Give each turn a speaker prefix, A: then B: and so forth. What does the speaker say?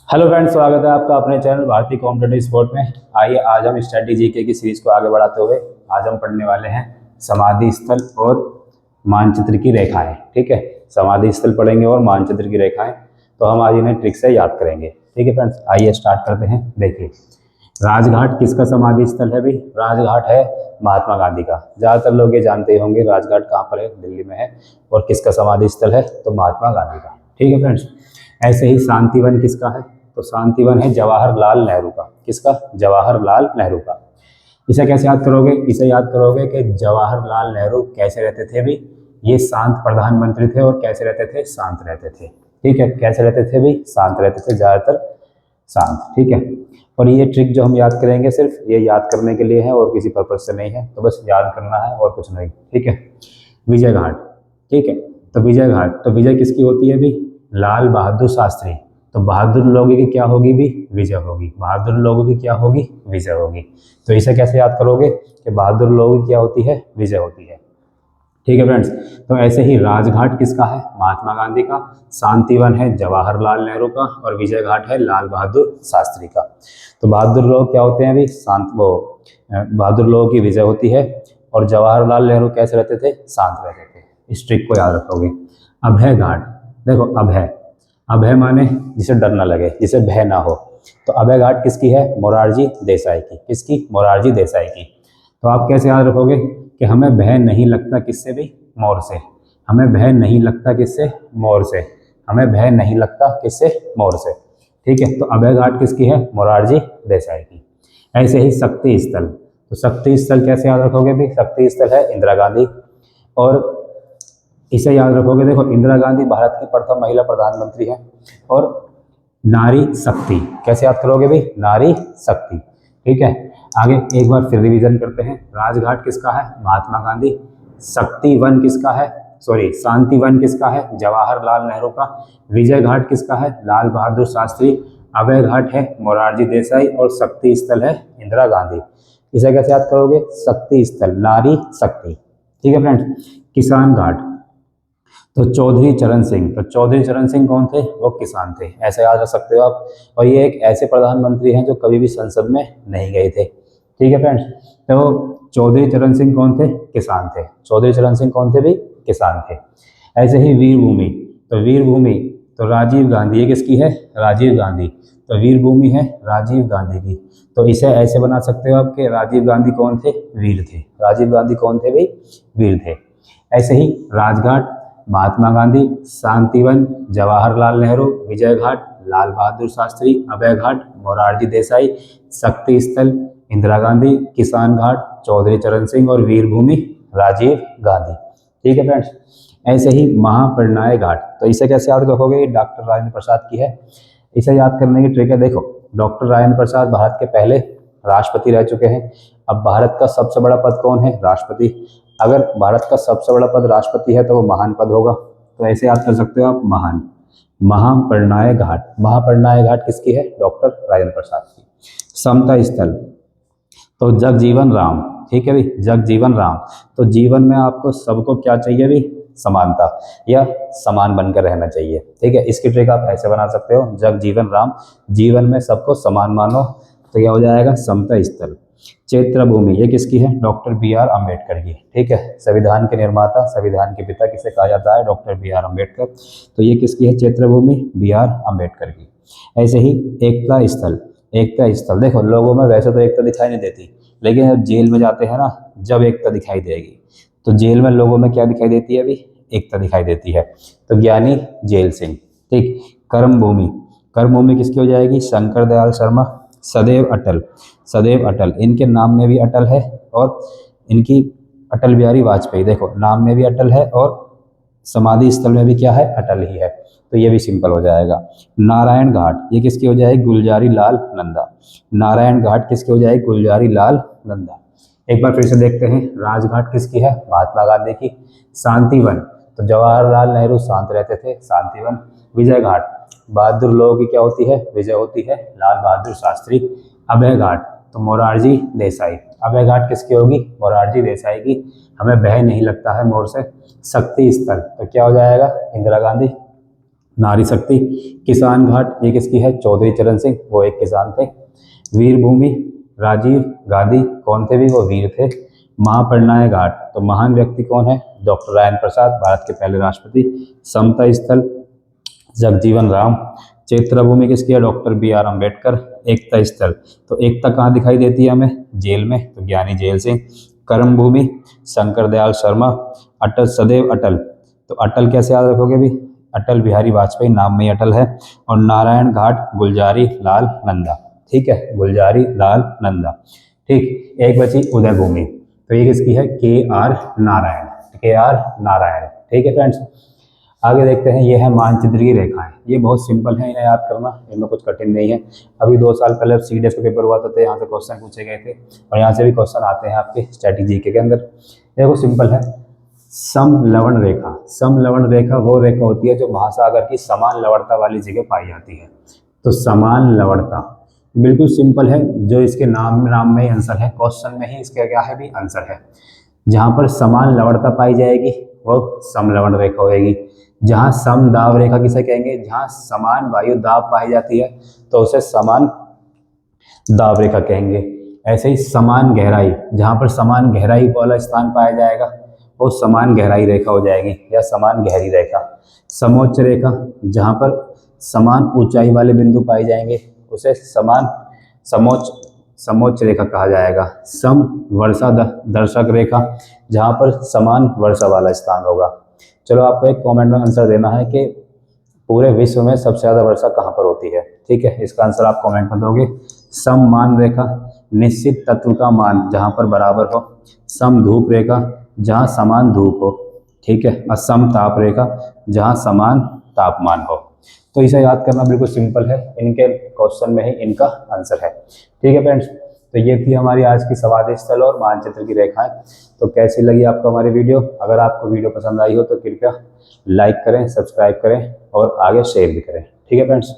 A: Hello friends, स्वागत है आपका अपने चैनल भारतीय कॉम्पिटिटिव स्पोर्ट में। आइए आज हम स्टडी जीके की सीरीज को आगे बढ़ाते हुए आज हम पढ़ने वाले हैं समाधि स्थल और मानचित्र की रेखाएं। ठीक है, समाधि स्थल पढ़ेंगे और मानचित्र की रेखाएं, तो हम आज इन्हें ट्रिक से याद करेंगे। ठीक है फ्रेंड्स, आइए स्टार्ट करते हैं। देखिए, राजघाट किसका समाधि स्थल है? भी राजघाट है महात्मा गांधी का। ज़्यादातर लोग ये जानते ही होंगे राजघाट कहाँ पर है, दिल्ली में है। और किसका समाधि स्थल है? तो महात्मा गांधी का। ठीक है फ्रेंड्स, ऐसे ही शांतिवन किसका है? तो शांतिवन है जवाहरलाल नेहरू का। किसका? जवाहरलाल नेहरू का। इसे कैसे याद करोगे? इसे याद करोगे कि जवाहरलाल नेहरू कैसे रहते थे? भी ये शांत प्रधानमंत्री थे। और कैसे रहते थे? शांत रहते थे। ठीक है, कैसे रहते थे? भी शांत रहते थे, ज्यादातर शांत। ठीक है, और ये ट्रिक जो हम याद करेंगे सिर्फ ये याद करने के लिए है और किसी पर्पज से नहीं है, तो बस याद करना है और कुछ नहीं। ठीक है, विजय घाट। ठीक है, तो विजय घाट, तो विजय किसकी होती है? भी लाल बहादुर शास्त्री। तो बहादुर लोगों की क्या होगी? भी विजय होगी। बहादुर लोगों की क्या होगी? विजय होगी। तो इसे कैसे याद करोगे कि बहादुर लोगों की क्या होती है? विजय होती है। ठीक है फ्रेंड्स, तो ऐसे ही राजघाट किसका है? महात्मा गांधी का। शांतिवन है जवाहरलाल नेहरू का। और विजय घाट है लाल बहादुर शास्त्री का। तो बहादुर लोग क्या होते हैं? भी शांत, वो बहादुर लोगों की विजय होती है। और जवाहरलाल नेहरू कैसे रहते थे? शांत रहते थे। इस ट्रिक को याद रखोगे। अभय घाट, देखो अभय, अभय माने जिसे डर ना लगे, जिसे भय ना हो। तो अभय घाट किसकी है? मोरारजी देसाई की। किसकी? मोरारजी देसाई की। तो आप कैसे याद रखोगे कि हमें भय नहीं लगता किससे? भी मोर से। हमें भय नहीं लगता किससे? मोर से। हमें भय नहीं लगता किससे? मोर से। ठीक है, तो अभय घाट किसकी है? मोरारजी देसाई की। ऐसे ही शक्ति स्थल, तो शक्ति स्थल कैसे याद रखोगे? भी शक्ति स्थल है इंदिरा गांधी। और इसे याद रखोगे, देखो इंदिरा गांधी भारत की प्रथम महिला प्रधानमंत्री है। और नारी शक्ति कैसे याद करोगे? भी नारी शक्ति। ठीक है, आगे एक बार फिर रिवीजन करते हैं। राजघाट किसका है? महात्मा गांधी। शक्तिवन किसका है? सॉरी, शांतिवन किसका है? जवाहरलाल नेहरू का। विजय घाट किसका है? लाल बहादुर शास्त्री। अभय घाट है मोरारजी देसाई। और शक्ति स्थल है इंदिरा गांधी। इसे कैसे याद करोगे? शक्ति स्थल, नारी शक्ति। ठीक है फ्रेंड्स, किसान घाट, तो चौधरी चरण सिंह। तो चौधरी चरण सिंह कौन थे? वो किसान थे। ऐसे याद रख सकते हो आप। और ये एक ऐसे प्रधानमंत्री हैं जो कभी भी संसद में नहीं गए थे। ठीक है फ्रेंड्स, तो चौधरी चरण सिंह कौन थे? किसान थे। चौधरी चरण सिंह कौन थे? भी किसान थे। ऐसे ही वीरभूमि, तो वीरभूमि तो राजीव गांधी। ये किसकी है? राजीव गांधी। तो वीरभूमि है राजीव गांधी की। तो इसे ऐसे बना सकते हो आप कि राजीव गांधी कौन थे? वीर थे। राजीव गांधी कौन थे? भाई वीर थे। ऐसे ही राजघाट महात्मा गांधी, शांतिवन जवाहरलाल नेहरू, विजय घाट लाल बहादुर शास्त्री, अभय घाट मोरारजी देसाई, शक्ति स्थल इंदिरा गांधी, किसान घाट चौधरी चरण सिंह और वीरभूमि राजीव गांधी। ठीक है फ्रेंड्स, ऐसे ही महापरिणाय घाट, तो इसे कैसे याद रखोगे? डॉक्टर राजेंद्र प्रसाद की है। इसे याद करने की ट्रिक है, देखो डॉक्टर राजेंद्र प्रसाद भारत के पहले राष्ट्रपति रह चुके हैं। अब भारत का सबसे बड़ा पद कौन है? राष्ट्रपति। अगर भारत का सबसे बड़ा पद राष्ट्रपति है तो वो महान पद होगा। तो ऐसे याद कर सकते हो आप, महान। महापरिणाय घाट, महापरिणाय घाट किसकी है? डॉक्टर राजेंद्र प्रसाद की। समता स्थल, तो जगजीवन राम। ठीक है भाई, जगजीवन राम। तो जीवन में आपको सबको क्या चाहिए भी? समानता, या समान बनकर रहना चाहिए। ठीक है, इसकी ट्रिक आप ऐसे बना सकते हो, जगजीवन राम, जीवन में सबको समान मानो। तो क्या हो जाएगा? समता स्थल। चैत्र भूमि, ये किसकी है? डॉक्टर बी आर अम्बेडकर की। ठीक है, संविधान के निर्माता, संविधान के पिता किसे कहा जाता है? Doctor B R Ambedkar. तो ये किसकी है? चैत्र भूमि बी आर अम्बेडकर की। ऐसे ही एकता स्थल, एकता स्थल देखो लोगों में वैसे तो एकता दिखाई नहीं देती, लेकिन जब जेल में जाते हैं ना, जब एकता दिखाई देगी। तो जेल में लोगों में क्या दिखाई देती है? अभी एकता दिखाई देती है। तो ज्ञानी जेल सिंह। ठीक, कर्म भूमि, कर्म भूमि किसकी हो जाएगी? शंकर दयाल शर्मा। सदैव अटल, सदैव अटल, इनके नाम में भी अटल है। और इनकी अटल बिहारी वाजपेयी, देखो नाम में भी अटल है और समाधि स्थल में भी क्या है? अटल ही है। तो ये भी सिंपल हो जाएगा। नारायण घाट, ये किसकी हो जाएगी? गुलजारी लाल नंदा। नारायण घाट किसकी हो जाएगी? गुलजारी लाल नंदा। एक बार फिर से देखते हैं, राजघाट किसकी है? महात्मा गांधी की। शांतिवन, तो जवाहरलाल नेहरू शांत रहते थे, शांतिवन। विजय घाट, बहादुर लोगों की क्या होती है? विजय होती है, लाल बहादुर शास्त्री। अभय घाट, तो मोरारजी देसाई। अभय घाट किसकी होगी? मोरारजी देसाई की। हमें भय नहीं लगता है मोर से। शक्ति स्थल, तो क्या हो जाएगा? इंदिरा गांधी। नारी शक्ति। किसान घाट ये किसकी है? चौधरी चरण सिंह, वो एक किसान थे। वीर भूमि राजीव गांधी, कौन थे भी? वो वीर थे। महापरिनिर्वाण घाट, तो महान व्यक्ति कौन है? डॉक्टर राजेंद्र प्रसाद, भारत के पहले राष्ट्रपति। समता स्थल जगजीवन राम। चैत्य भूमि किसकी है? Doctor B R Ambedkar. Ekta Sthal, तो एकता कहाँ दिखाई देती है हमें? जेल में, तो ज्ञानी जेल सिंह। कर्म भूमि शंकर दयाल शर्मा। अटल सदैव अटल, तो अटल कैसे याद रखोगे भी? अटल बिहारी वाजपेयी, नाम में ही अटल है। और नारायण घाट गुलजारी लाल नंदा, ठीक है, गुलजारी लाल नंदा। ठीक, एक बची उदय भूमि, तो ये किसकी है? के आर नारायण, के आर नारायण। ठीक है फ्रेंड्स, आगे देखते हैं। ये है मानचित्र की रेखाएं। ये बहुत सिंपल है, इन्हें याद करना, इनमें कुछ कठिन नहीं है। अभी 2 साल पहले CDS का पेपर हुआ था, तो यहाँ से क्वेश्चन पूछे गए थे और यहाँ से भी क्वेश्चन आते हैं आपके स्ट्रेटेजी के अंदर। देखो सिंपल है, समलवण रेखा। समलवण रेखा वो रेखा होती है जो महासागर की समान लवणता वाली जगह पाई जाती है। तो समान लवणता बिल्कुल सिंपल है, जो इसके नाम में ही आंसर है, क्वेश्चन में ही इसका क्या है भी आंसर है। जहाँ पर समान लवणता पाई जाएगी वो समलवण रेखा होगी। जहाँ सम दाब रेखा किसे कहेंगे? जहाँ समान वायु दाब पाई जाती है तो उसे समान दाब रेखा कहेंगे। ऐसे ही समान गहराई, जहाँ पर समान गहराई वाला स्थान पाया जाएगा वो समान गहराई रेखा हो जाएगी या समान गहरी रेखा। समोच्च रेखा, जहाँ पर समान ऊंचाई वाले बिंदु पाए जाएंगे उसे समान समोच्च रेखा कहा जाएगा। सम वर्षा दर्शक रेखा, जहाँ पर समान वर्षा वाला स्थान होगा। चलो आपको एक कमेंट में आंसर देना है कि पूरे विश्व में सबसे ज़्यादा वर्षा कहाँ पर होती है। ठीक है, इसका आंसर आप कमेंट में दोगे। सममान रेखा, निश्चित तत्व का मान जहाँ पर बराबर हो। सम धूप रेखा, जहाँ समान धूप हो। ठीक है, असम ताप रेखा, जहाँ समान तापमान हो। तो इसे याद करना बिल्कुल सिंपल है, इनके क्वेश्चन में ही इनका आंसर है। ठीक है फ्रेंड्स, तो ये थी हमारी आज की समाधि स्थल और मानचित्र की रेखाएं। तो कैसी लगी आपको हमारी वीडियो? अगर आपको वीडियो पसंद आई हो तो कृपया लाइक करें, सब्सक्राइब करें और आगे शेयर भी करें। ठीक है फ्रेंड्स।